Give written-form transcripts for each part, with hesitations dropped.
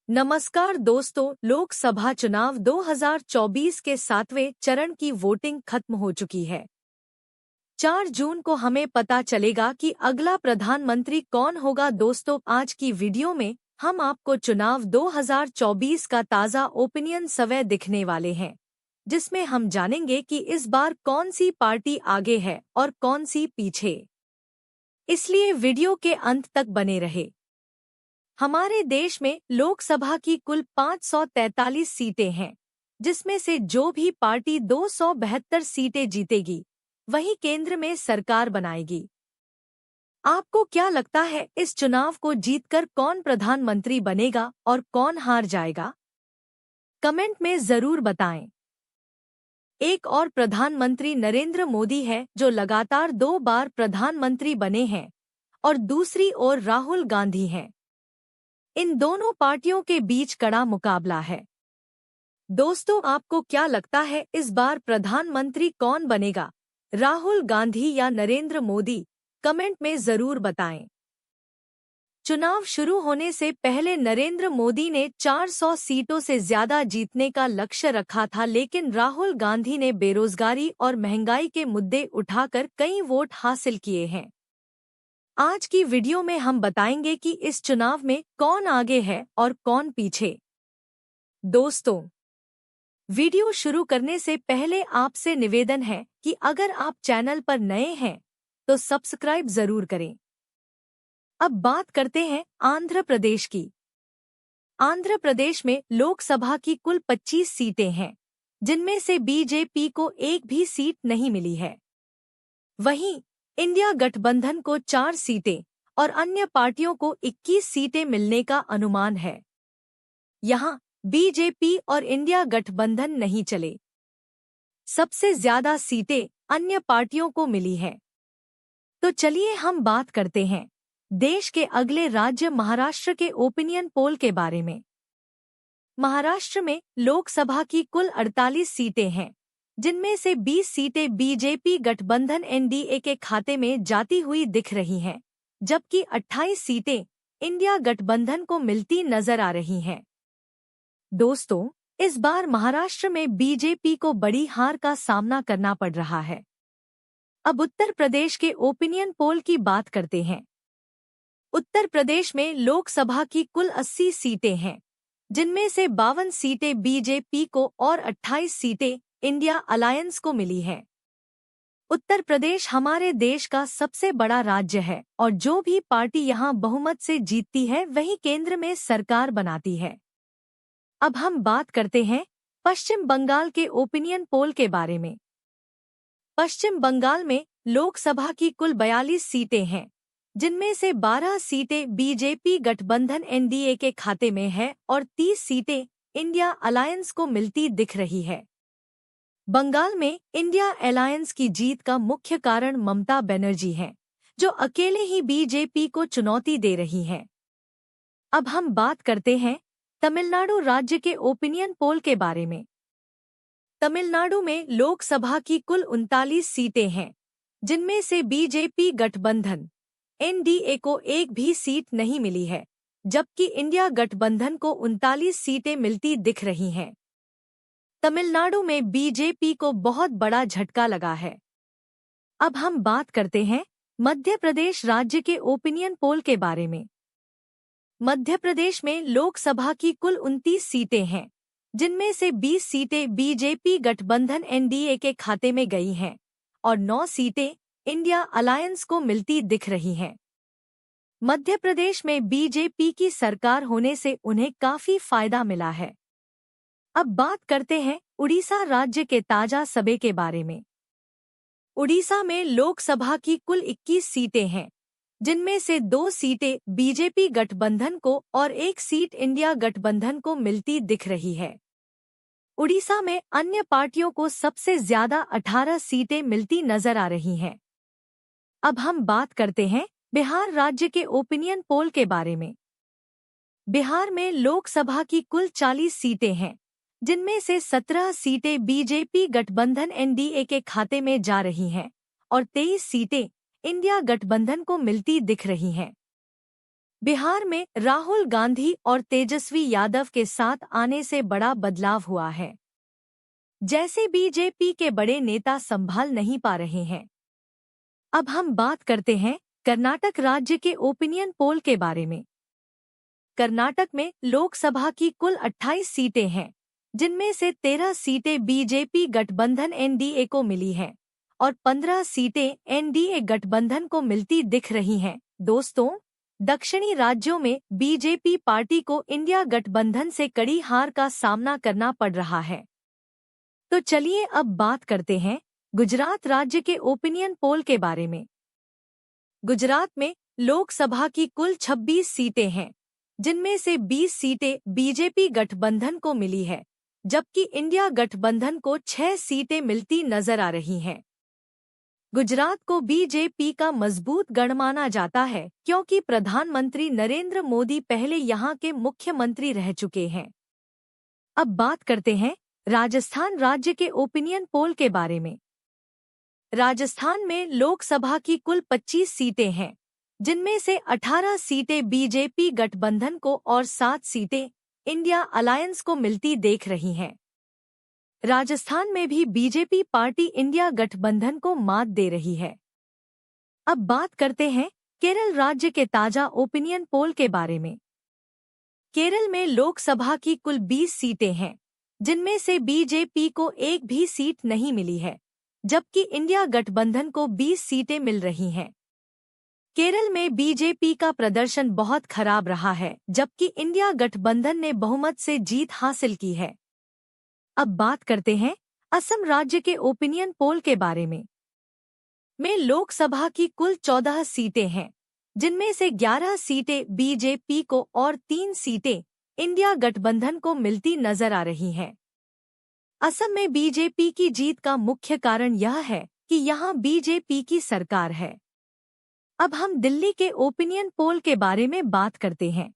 नमस्कार दोस्तों, लोकसभा चुनाव 2024 के 7वें चरण की वोटिंग खत्म हो चुकी है। 4 जून को हमें पता चलेगा कि अगला प्रधानमंत्री कौन होगा। दोस्तों, आज की वीडियो में हम आपको चुनाव 2024 का ताज़ा ओपिनियन सर्वे दिखने वाले हैं, जिसमें हम जानेंगे कि इस बार कौन सी पार्टी आगे है और कौन सी पीछे। इसलिए वीडियो के अंत तक बने रहे। हमारे देश में लोकसभा की कुल 543 सीटें हैं, जिसमें से जो भी पार्टी 272 सीटें जीतेगी, वही केंद्र में सरकार बनाएगी। आपको क्या लगता है, इस चुनाव को जीतकर कौन प्रधानमंत्री बनेगा और कौन हार जाएगा? कमेंट में जरूर बताएं। एक और प्रधानमंत्री नरेंद्र मोदी है, जो लगातार 2 बार प्रधानमंत्री बने हैं, और दूसरी ओर राहुल गांधी हैं। इन दोनों पार्टियों के बीच कड़ा मुकाबला है। दोस्तों, आपको क्या लगता है, इस बार प्रधानमंत्री कौन बनेगा, राहुल गांधी या नरेंद्र मोदी? कमेंट में जरूर बताएं। चुनाव शुरू होने से पहले नरेंद्र मोदी ने 400 सीटों से ज्यादा जीतने का लक्ष्य रखा था, लेकिन राहुल गांधी ने बेरोजगारी और महंगाई के मुद्दे उठाकर कई वोट हासिल किए हैं। आज की वीडियो में हम बताएंगे कि इस चुनाव में कौन आगे है और कौन पीछे। दोस्तों, वीडियो शुरू करने से पहले आपसे निवेदन है कि अगर आप चैनल पर नए हैं तो सब्सक्राइब जरूर करें। अब बात करते हैं आंध्र प्रदेश की। आंध्र प्रदेश में लोकसभा की कुल 25 सीटें हैं, जिनमें से बीजेपी को एक भी सीट नहीं मिली है। वहीं इंडिया गठबंधन को 4 सीटें और अन्य पार्टियों को 21 सीटें मिलने का अनुमान है। यहां बीजेपी और इंडिया गठबंधन नहीं चले। सबसे ज्यादा सीटें अन्य पार्टियों को मिली हैं। तो चलिए हम बात करते हैं देश के अगले राज्य महाराष्ट्र के ओपिनियन पोल के बारे में। महाराष्ट्र में लोकसभा की कुल 48 सीटें हैं, जिनमें से 20 सीटें बीजेपी गठबंधन एनडीए के खाते में जाती हुई दिख रही हैं, जबकि 28 सीटें इंडिया गठबंधन को मिलती नजर आ रही हैं। दोस्तों, इस बार महाराष्ट्र में बीजेपी को बड़ी हार का सामना करना पड़ रहा है। अब उत्तर प्रदेश के ओपिनियन पोल की बात करते हैं। उत्तर प्रदेश में लोकसभा की कुल 80 सीटें हैं, जिनमें से 52 सीटें बीजेपी को और 28 सीटें इंडिया अलायंस को मिली है। उत्तर प्रदेश हमारे देश का सबसे बड़ा राज्य है, और जो भी पार्टी यहां बहुमत से जीतती है, वही केंद्र में सरकार बनाती है। अब हम बात करते हैं पश्चिम बंगाल के ओपिनियन पोल के बारे में। पश्चिम बंगाल में लोकसभा की कुल 42 सीटें हैं, जिनमें से 12 सीटें बीजेपी गठबंधन एनडीए के खाते में है और 30 सीटें इंडिया अलायंस को मिलती दिख रही है। बंगाल में इंडिया अलायंस की जीत का मुख्य कारण ममता बनर्जी हैं, जो अकेले ही बीजेपी को चुनौती दे रही हैं। अब हम बात करते हैं तमिलनाडु राज्य के ओपिनियन पोल के बारे में। तमिलनाडु में लोकसभा की कुल 39 सीटें हैं, जिनमें से बीजेपी गठबंधन एनडीए को एक भी सीट नहीं मिली है, जबकि इंडिया गठबंधन को 39 सीटें मिलती दिख रही हैं। तमिलनाडु में बीजेपी को बहुत बड़ा झटका लगा है। अब हम बात करते हैं मध्य प्रदेश राज्य के ओपिनियन पोल के बारे में। मध्य प्रदेश में लोकसभा की कुल 29 सीटें हैं, जिनमें से 20 सीटें बीजेपी गठबंधन एनडीए के खाते में गई हैं और 9 सीटें इंडिया अलायंस को मिलती दिख रही हैं। मध्य प्रदेश में बीजेपी की सरकार होने से उन्हें काफी फायदा मिला है। अब बात करते हैं उड़ीसा राज्य के ताजा सर्वे के बारे में। उड़ीसा में लोकसभा की कुल 21 सीटें हैं, जिनमें से 2 सीटें बीजेपी गठबंधन को और 1 सीट इंडिया गठबंधन को मिलती दिख रही है। उड़ीसा में अन्य पार्टियों को सबसे ज्यादा 18 सीटें मिलती नजर आ रही हैं। अब हम बात करते हैं बिहार राज्य के ओपिनियन पोल के बारे में। बिहार में लोकसभा की कुल 40 सीटें हैं, जिनमें से 17 सीटें बीजेपी गठबंधन एनडीए के खाते में जा रही हैं और 23 सीटें इंडिया गठबंधन को मिलती दिख रही हैं। बिहार में राहुल गांधी और तेजस्वी यादव के साथ आने से बड़ा बदलाव हुआ है। जैसे बीजेपी के बड़े नेता संभाल नहीं पा रहे हैं। अब हम बात करते हैं कर्नाटक राज्य के ओपिनियन पोल के बारे में। कर्नाटक में लोकसभा की कुल 28 सीटें हैं, जिनमें से 13 सीटें बीजेपी गठबंधन एनडीए को मिली हैं और 15 सीटें एनडीए गठबंधन को मिलती दिख रही हैं। दोस्तों, दक्षिणी राज्यों में बीजेपी पार्टी को इंडिया गठबंधन से कड़ी हार का सामना करना पड़ रहा है। तो चलिए अब बात करते हैं गुजरात राज्य के ओपिनियन पोल के बारे में। गुजरात में लोकसभा की कुल 26 सीटें हैं, जिनमें से 20 सीटें बीजेपी गठबंधन को मिली है, जबकि इंडिया गठबंधन को 6 सीटें मिलती नजर आ रही हैं। गुजरात को बीजेपी का मजबूत गढ़ माना जाता है, क्योंकि प्रधानमंत्री नरेंद्र मोदी पहले यहां के मुख्यमंत्री रह चुके हैं। अब बात करते हैं राजस्थान राज्य के ओपिनियन पोल के बारे में। राजस्थान में लोकसभा की कुल 25 सीटें हैं, जिनमें से 18 सीटें बीजेपी गठबंधन को और 7 सीटें इंडिया अलायंस को मिलती देख रही हैं। राजस्थान में भी बीजेपी पार्टी इंडिया गठबंधन को मात दे रही है। अब बात करते हैं केरल राज्य के ताजा ओपिनियन पोल के बारे में। केरल में लोकसभा की कुल 20 सीटें हैं, जिनमें से बीजेपी को एक भी सीट नहीं मिली है, जबकि इंडिया गठबंधन को 20 सीटें मिल रही हैं। केरल में बीजेपी का प्रदर्शन बहुत खराब रहा है, जबकि इंडिया गठबंधन ने बहुमत से जीत हासिल की है। अब बात करते हैं असम राज्य के ओपिनियन पोल के बारे में। लोकसभा की कुल 14 सीटें हैं, जिनमें से 11 सीटें बीजेपी को और 3 सीटें इंडिया गठबंधन को मिलती नजर आ रही हैं। असम में बीजेपी की जीत का मुख्य कारण यह है कि यहां बीजेपी की सरकार है। अब हम दिल्ली के ओपिनियन पोल के बारे में बात करते हैं।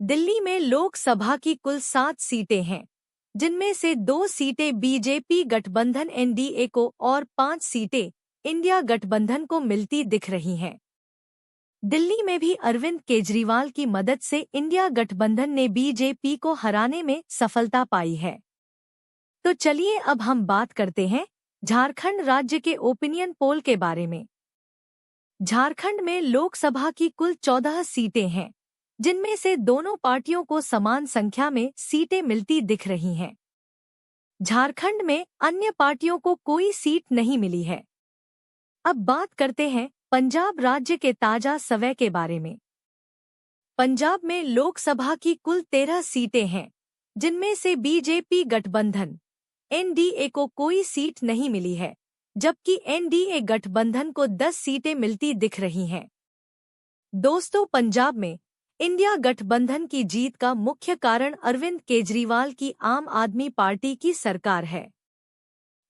दिल्ली में लोकसभा की कुल 7 सीटें हैं, जिनमें से 2 सीटें बीजेपी गठबंधन एनडीए को और 5 सीटें इंडिया गठबंधन को मिलती दिख रही हैं। दिल्ली में भी अरविंद केजरीवाल की मदद से इंडिया गठबंधन ने बीजेपी को हराने में सफलता पाई है। तो चलिए अब हम बात करते हैं झारखंड राज्य के ओपिनियन पोल के बारे में। झारखंड में लोकसभा की कुल 14 सीटें हैं, जिनमें से दोनों पार्टियों को समान संख्या में सीटें मिलती दिख रही हैं। झारखंड में अन्य पार्टियों को कोई सीट नहीं मिली है। अब बात करते हैं पंजाब राज्य के ताजा सर्वे के बारे में। पंजाब में लोकसभा की कुल 13 सीटें हैं, जिनमें से बीजेपी गठबंधन एनडीए को कोई सीट नहीं मिली है, जबकि एनडीए गठबंधन को 10 सीटें मिलती दिख रही हैं। दोस्तों, पंजाब में इंडिया गठबंधन की जीत का मुख्य कारण अरविंद केजरीवाल की आम आदमी पार्टी की सरकार है।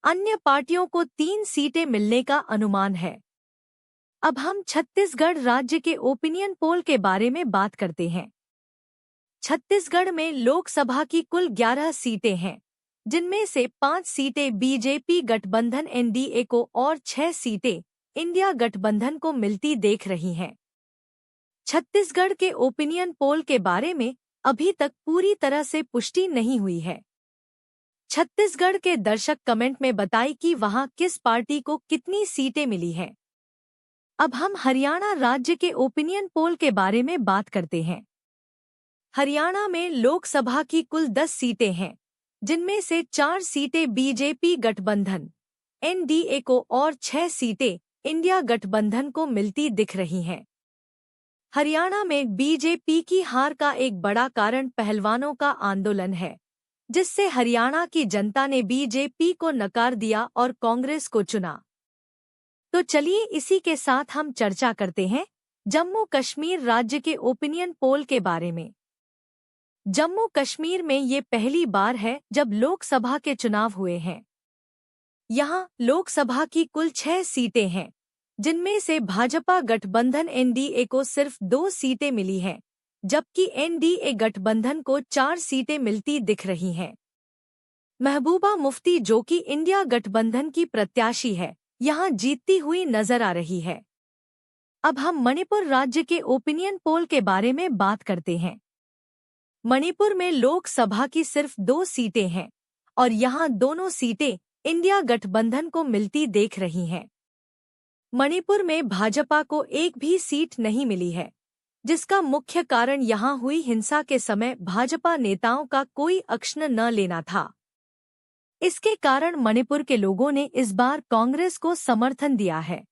अन्य पार्टियों को 3 सीटें मिलने का अनुमान है। अब हम छत्तीसगढ़ राज्य के ओपिनियन पोल के बारे में बात करते हैं। छत्तीसगढ़ में लोकसभा की कुल 11 सीटें हैं, जिनमें से 5 सीटें बीजेपी गठबंधन एनडीए को और 6 सीटें इंडिया गठबंधन को मिलती देख रही हैं। छत्तीसगढ़ के ओपिनियन पोल के बारे में अभी तक पूरी तरह से पुष्टि नहीं हुई है। छत्तीसगढ़ के दर्शक कमेंट में बताएं कि वहां किस पार्टी को कितनी सीटें मिली हैं। अब हम हरियाणा राज्य के ओपिनियन पोल के बारे में बात करते हैं। हरियाणा में लोकसभा की कुल 10 सीटें हैं, जिनमें से 4 सीटें बीजेपी गठबंधन एनडीए को और 6 सीटें इंडिया गठबंधन को मिलती दिख रही हैं। हरियाणा में बीजेपी की हार का एक बड़ा कारण पहलवानों का आंदोलन है, जिससे हरियाणा की जनता ने बीजेपी को नकार दिया और कांग्रेस को चुना। तो चलिए इसी के साथ हम चर्चा करते हैं जम्मू कश्मीर राज्य के ओपिनियन पोल के बारे में। जम्मू कश्मीर में ये पहली बार है जब लोकसभा के चुनाव हुए हैं। यहाँ लोकसभा की कुल 6 सीटें हैं, जिनमें से भाजपा गठबंधन एनडीए को सिर्फ 2 सीटें मिली हैं, जबकि एनडीए गठबंधन को 4 सीटें मिलती दिख रही हैं। महबूबा मुफ्ती, जो कि इंडिया गठबंधन की प्रत्याशी है, यहाँ जीतती हुई नजर आ रही है। अब हम मणिपुर राज्य के ओपिनियन पोल के बारे में बात करते हैं। मणिपुर में लोकसभा की सिर्फ 2 सीटें हैं और यहाँ दोनों सीटें इंडिया गठबंधन को मिलती देख रही हैं। मणिपुर में भाजपा को एक भी सीट नहीं मिली है, जिसका मुख्य कारण यहाँ हुई हिंसा के समय भाजपा नेताओं का कोई एक्शन न लेना था। इसके कारण मणिपुर के लोगों ने इस बार कांग्रेस को समर्थन दिया है।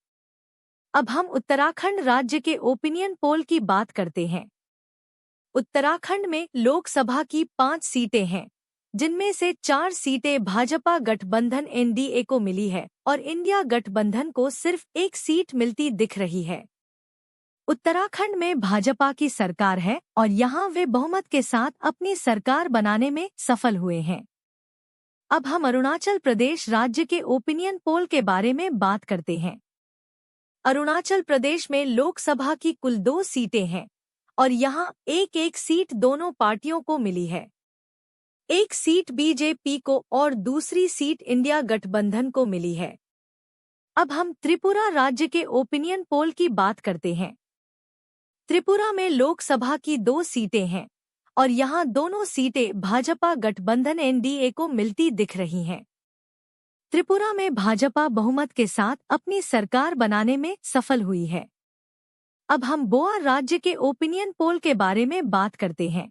अब हम उत्तराखंड राज्य के ओपिनियन पोल की बात करते हैं। उत्तराखंड में लोकसभा की 5 सीटें हैं, जिनमें से 4 सीटें भाजपा गठबंधन एनडीए को मिली है और इंडिया गठबंधन को सिर्फ 1 सीट मिलती दिख रही है। उत्तराखंड में भाजपा की सरकार है और यहाँ वे बहुमत के साथ अपनी सरकार बनाने में सफल हुए हैं। अब हम अरुणाचल प्रदेश राज्य के ओपिनियन पोल के बारे में बात करते हैं। अरुणाचल प्रदेश में लोकसभा की कुल 2 सीटें हैं और यहाँ एक सीट दोनों पार्टियों को मिली है। एक सीट बीजेपी को और दूसरी सीट इंडिया गठबंधन को मिली है। अब हम त्रिपुरा राज्य के ओपिनियन पोल की बात करते हैं। त्रिपुरा में लोकसभा की 2 सीटें हैं और यहाँ दोनों सीटें भाजपा गठबंधन एनडीए को मिलती दिख रही हैं। त्रिपुरा में भाजपा बहुमत के साथ अपनी सरकार बनाने में सफल हुई है। अब हम गोवा राज्य के ओपिनियन पोल के बारे में बात करते हैं।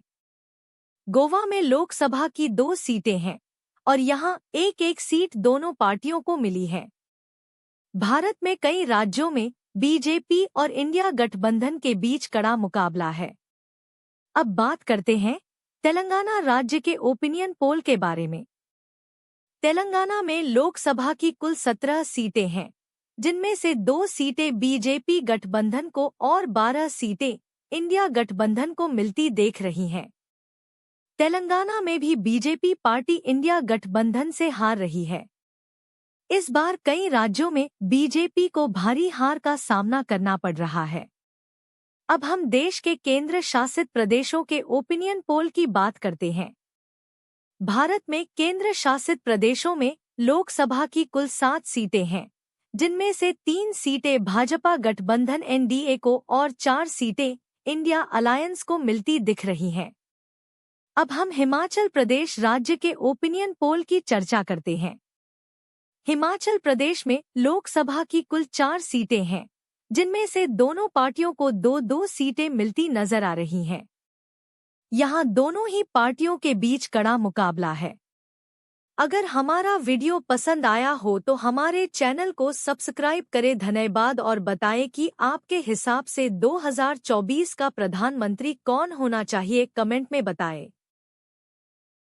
गोवा में लोकसभा की 2 सीटें हैं और यहाँ एक सीट दोनों पार्टियों को मिली है। भारत में कई राज्यों में बीजेपी और इंडिया गठबंधन के बीच कड़ा मुकाबला है। अब बात करते हैं तेलंगाना राज्य के ओपिनियन पोल के बारे में। तेलंगाना में लोकसभा की कुल 17 सीटें हैं, जिनमें से 2 सीटें बीजेपी गठबंधन को और 12 सीटें इंडिया गठबंधन को मिलती देख रही हैं। तेलंगाना में भी बीजेपी पार्टी इंडिया गठबंधन से हार रही है। इस बार कई राज्यों में बीजेपी को भारी हार का सामना करना पड़ रहा है। अब हम देश के केंद्र शासित प्रदेशों के ओपिनियन पोल की बात करते हैं। भारत में केंद्र शासित प्रदेशों में लोकसभा की कुल 7 सीटें हैं, जिनमें से 3 सीटें भाजपा गठबंधन एनडीए को और 4 सीटें इंडिया अलायंस को मिलती दिख रही हैं। अब हम हिमाचल प्रदेश राज्य के ओपिनियन पोल की चर्चा करते हैं। हिमाचल प्रदेश में लोकसभा की कुल 4 सीटें हैं, जिनमें से दोनों पार्टियों को 2-2 सीटें मिलती नजर आ रही हैं। यहाँ दोनों ही पार्टियों के बीच कड़ा मुकाबला है। अगर हमारा वीडियो पसंद आया हो तो हमारे चैनल को सब्सक्राइब करें। धन्यवाद और बताएं कि आपके हिसाब से 2024 का प्रधानमंत्री कौन होना चाहिए, कमेंट में बताएं।